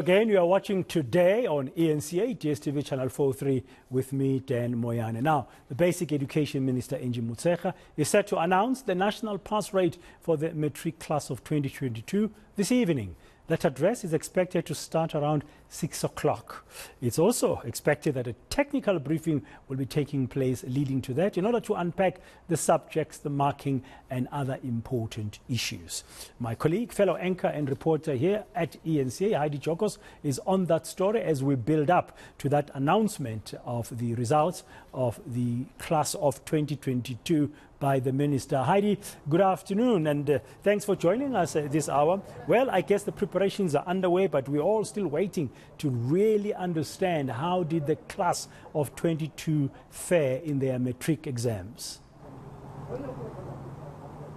Again, you are watching today on eNCA, DSTV Channel 43 with me, Dan Moyane. Now, the Basic Education Minister Angie Motshekga is set to announce the national pass rate for the Matric class of 2022 this evening. That address is expected to start around 6 o'clock. It's also expected that a technical briefing will be taking place leading to that in order to unpack the subjects, the marking and other important issues. My colleague, fellow anchor and reporter here at eNCA, Heidi Giokos, is on that story as we build up to that announcement of the results of the class of 2022 by the Minister. Heidi, good afternoon and thanks for joining us this hour. Well, I guess the preparations are underway, but we're all still waiting to really understand how did the class of 22 fare in their matric exams.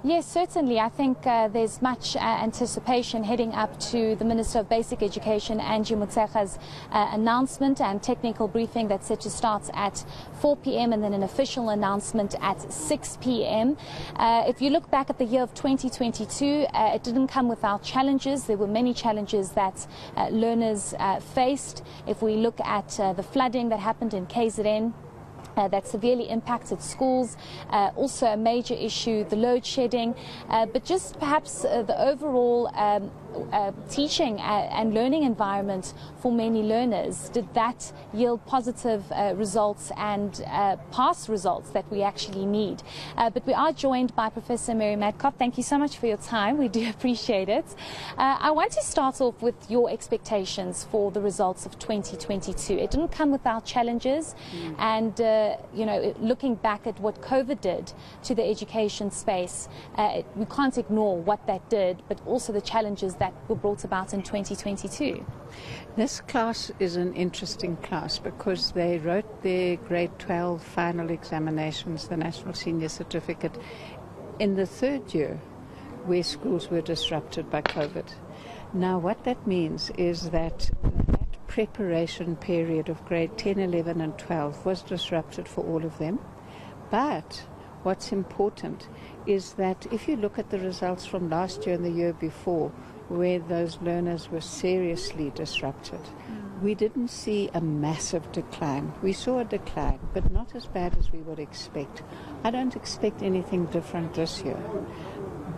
Yes, certainly. I think there's much anticipation heading up to the Minister of Basic Education, Angie Motshekga's announcement and technical briefing that's set to start at 4 p.m. and then an official announcement at 6 p.m. If you look back at the year of 2022, it didn't come without challenges. There were many challenges that learners faced. If we look at the flooding that happened in KZN, that severely impacted schools, also a major issue, the load shedding, but just perhaps the overall teaching and learning environment for many learners. Did that yield positive results and pass results that we actually need? But we are joined by Professor Mary Madkop. Thank you so much for your time. We do appreciate it. I want to start off with your expectations for the results of 2022. It didn't come without challenges, and you know, looking back at what COVID did to the education space, we can't ignore what that did, but also the challenges that were brought about in 2022. This class is an interesting class because they wrote their grade 12 final examinations, the National Senior Certificate, in the third year where schools were disrupted by COVID. Now what that means is that preparation period of grade 10, 11 and 12 was disrupted for all of them. But what's important is that if you look at the results from last year and the year before, where those learners were seriously disrupted, we didn't see a massive decline. We saw a decline, but not as bad as we would expect. I don't expect anything different this year.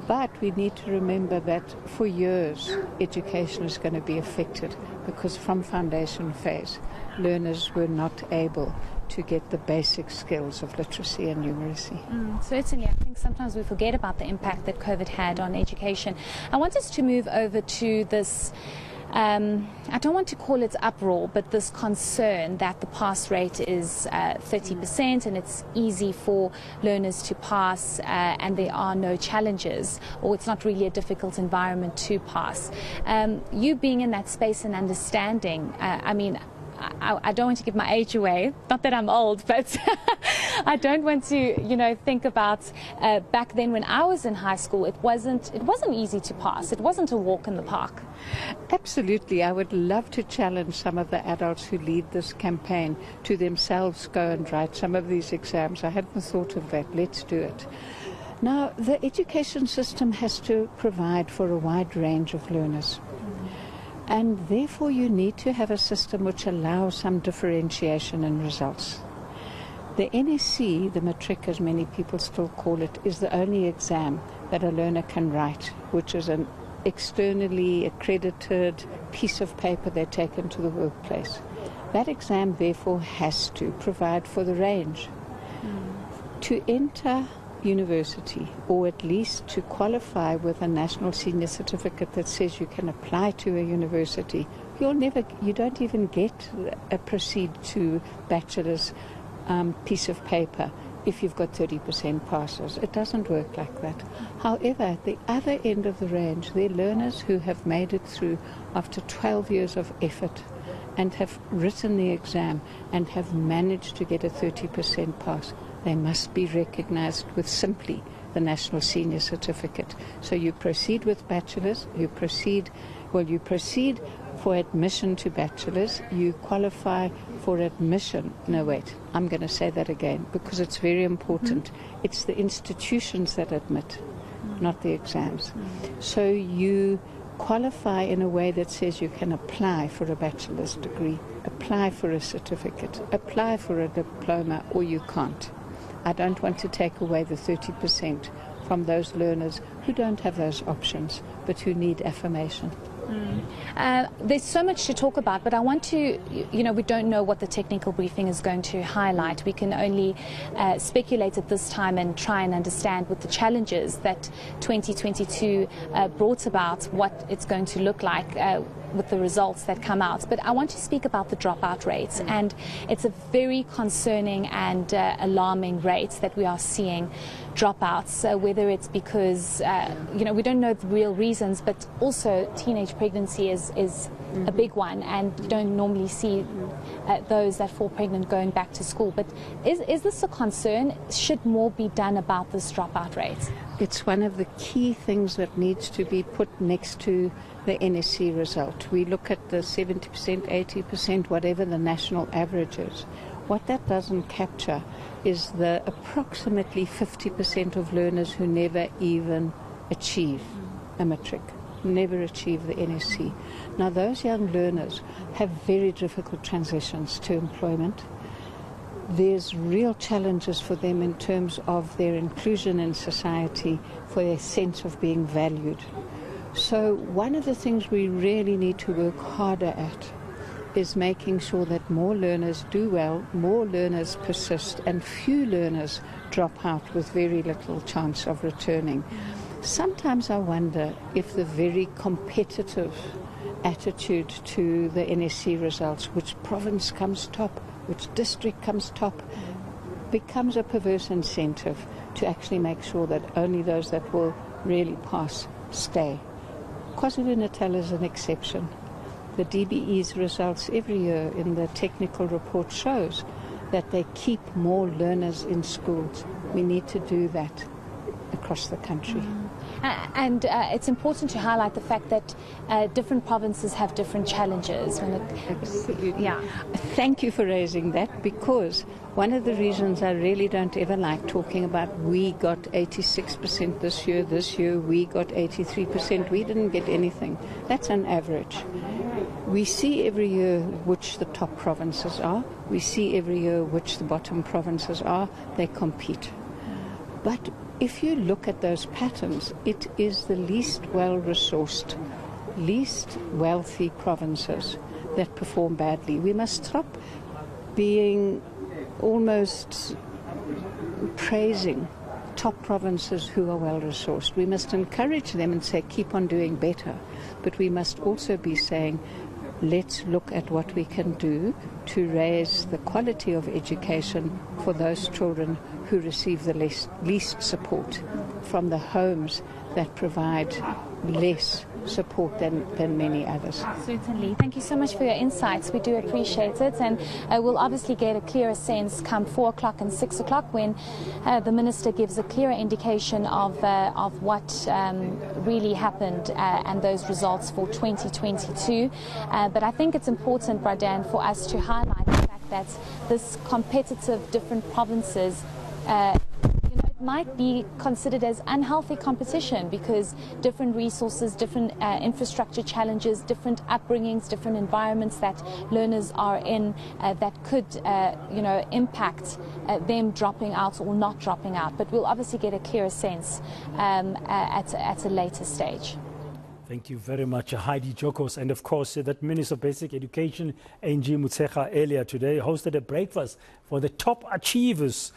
But we need to remember that for years, education is going to be affected because from foundation phase, learners were not able to get the basic skills of literacy and numeracy. Certainly, I think sometimes we forget about the impact that COVID had on education. I want us to move over to this, I don't want to call it uproar, but this concern that the pass rate is 30% and it's easy for learners to pass and there are no challenges, or it's not really a difficult environment to pass. You being in that space and understanding, I don't want to give my age away, not that I'm old, but I don't want to, you know, think about back then when I was in high school, it wasn't easy to pass. It wasn't a walk in the park. Absolutely. I would love to challenge some of the adults who lead this campaign to themselves go and write some of these exams. I hadn't thought of that. Let's do it. Now, the education system has to provide for a wide range of learners. And therefore you need to have a system which allows some differentiation in results. The NSC, the Matric as many people still call it, is the only exam that a learner can write, which is an externally accredited piece of paper they take into the workplace. That exam therefore has to provide for the range. To enter university, or at least to qualify with a national senior certificate that says you can apply to a university, you don't even get a proceed to bachelor's piece of paper if you've got 30% passes. It doesn't work like that. However, at the other end of the range, there are learners who have made it through after 12 years of effort and have written the exam and have managed to get a 30% pass. They must be recognized with simply the National Senior Certificate. So you proceed with bachelor's, you proceed for admission to bachelor's, you qualify for admission. No, wait, I'm going to say that again because it's very important. It's the institutions that admit, not the exams. So you qualify in a way that says you can apply for a bachelor's degree, apply for a certificate, apply for a diploma, or you can't. I don't want to take away the 30% from those learners who don't have those options, but who need affirmation. There's so much to talk about, but I want to, we don't know what the technical briefing is going to highlight. We can only speculate at this time and try and understand with the challenges that 2022 brought about, what it's going to look like with the results that come out. But I want to speak about the dropout rates, and it's a very concerning and alarming rate that we are seeing dropouts, whether it's because, we don't know the real reasons, but also teenage pregnancy is a big one, and you don't normally see those that fall pregnant going back to school. But is this a concern? Should more be done about this dropout rate? It's one of the key things that needs to be put next to the NSC result. We look at the 70%, 80%, whatever the national average is. What that doesn't capture is the approximately 50% of learners who never even achieve a matric, never achieve the NSC. Now, those young learners have very difficult transitions to employment. There's real challenges for them in terms of their inclusion in society, for their sense of being valued. So one of the things we really need to work harder at is making sure that more learners do well, more learners persist, and few learners drop out with very little chance of returning. Sometimes I wonder if the very competitive attitude to the NSC results, which province comes top, which district comes top, becomes a perverse incentive to actually make sure that only those that will really pass stay. KwaZulu-Natal is an exception. The DBE's results every year in the technical report shows that they keep more learners in schools. We need to do that across the country. And it's important to highlight the fact that different provinces have different challenges. Absolutely. Yeah. Thank you for raising that, because one of the reasons I really don't ever like talking about we got 86% this year we got 83%, we didn't get anything. That's an average. We see every year which the top provinces are. We see every year which the bottom provinces are. They compete. But if you look at those patterns, it is the least well-resourced, least wealthy provinces that perform badly. We must stop being almost praising top provinces who are well-resourced. We must encourage them and say, keep on doing better. But we must also be saying, let's look at what we can do to raise the quality of education for those children who receive the least support from the homes that provide less support than many others. Certainly. Thank you so much for your insights. We do appreciate it, and we'll obviously get a clearer sense come 4 o'clock and 6 o'clock when the Minister gives a clearer indication of what really happened and those results for 2022. But I think it's important, Bradan, for us to highlight the fact that this competitive different provinces it might be considered as unhealthy competition, because different resources, different infrastructure challenges, different upbringings, different environments that learners are in that could impact them dropping out or not dropping out. But we'll obviously get a clearer sense at a later stage. Thank you very much, Heidi Giokos. And of course, that Minister of Basic Education, Angie Motshekga, earlier today hosted a breakfast for the top achievers